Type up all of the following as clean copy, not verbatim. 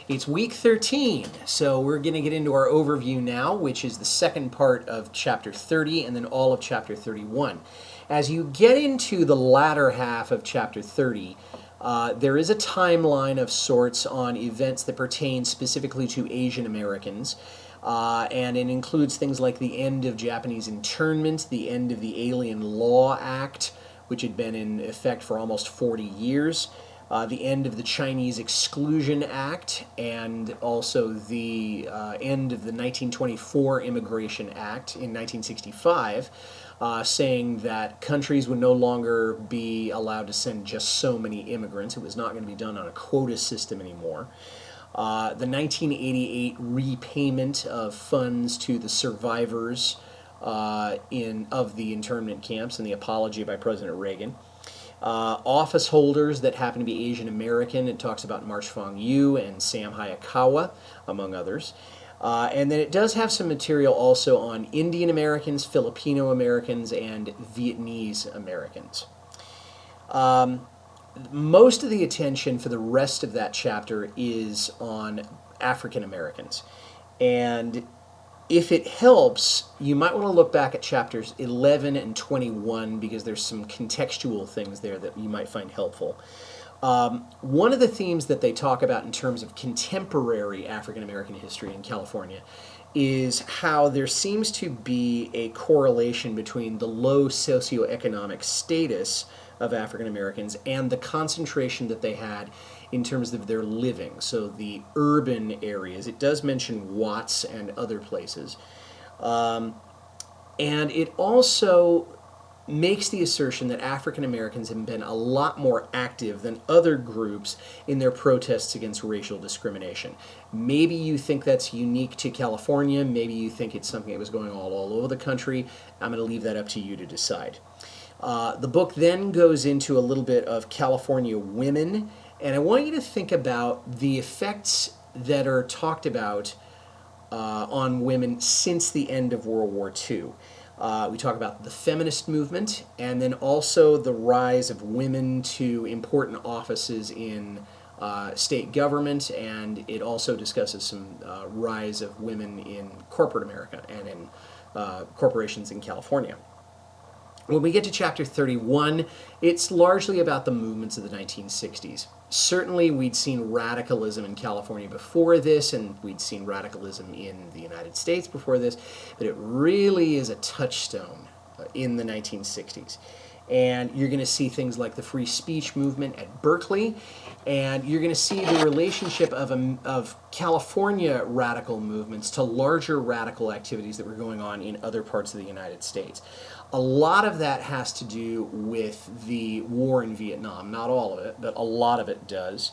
It's week 13, so we're going to get into our overview now, which is the second part of chapter 30 and then all of chapter 31. As you get into the latter half of chapter 30, there is a timeline of sorts on events that pertain specifically to Asian Americans. And it includes things like the end of Japanese internment, the end of the Alien Law Act, which had been in effect for almost 40 years, the end of the Chinese Exclusion Act, and also the end of the 1924 Immigration Act in 1965, saying that countries would no longer be allowed to send just so many immigrants. It was not going to be done on a quota system anymore. The 1988 repayment of funds to the survivors of the internment camps and the apology by President Reagan. Office holders that happen to be Asian American. It talks about March Fong Yu and Sam Hayakawa, among others. And then it does have some material also on Indian Americans, Filipino Americans, and Vietnamese Americans. Most of the attention for the rest of that chapter is on African Americans. And if it helps, you might want to look back at chapters 11 and 21 because there's some contextual things there that you might find helpful. One of the themes that they talk about in terms of contemporary African American history in California is how there seems to be a correlation between the low socioeconomic status of African Americans and the concentration that they had in terms of their living. So the urban areas, it does mention Watts and other places. And it also makes the assertion that African Americans have been a lot more active than other groups in their protests against racial discrimination. Maybe you think that's unique to California. Maybe you think it's something that was going on all over the country. I'm going to leave that up to you to decide. The book then goes into a little bit of California women, and I want you to think about the effects that are talked about on women since the end of World War II. We talk about the feminist movement and then also the rise of women to important offices in state government, and it also discusses some rise of women in corporate America and in corporations in California. When we get to chapter 31, it's largely about the movements of the 1960s. Certainly, we'd seen radicalism in California before this, and we'd seen radicalism in the United States before this, but it really is a touchstone in the 1960s. And you're going to see things like the free speech movement at Berkeley, and you're going to see the relationship of California radical movements to larger radical activities that were going on in other parts of the United States. A lot of that has to do with the war in Vietnam. Not all of it, but a lot of it does.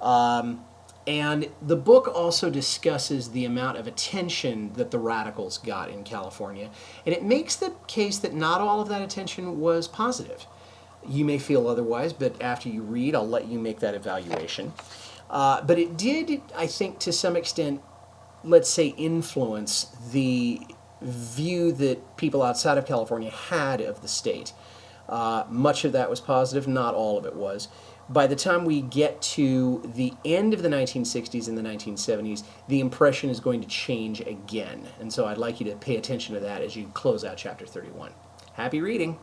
And the book also discusses the amount of attention that the radicals got in California, and it makes the case that not all of that attention was positive. You may feel otherwise, but after you read, I'll let you make that evaluation. But it did, I think, to some extent, let's say, influence the view that people outside of California had of the state. Much of that was positive, not all of it was. By the time we get to the end of the 1960s and the 1970s, the impression is going to change again. And so I'd like you to pay attention to that as you close out chapter 31. Happy reading!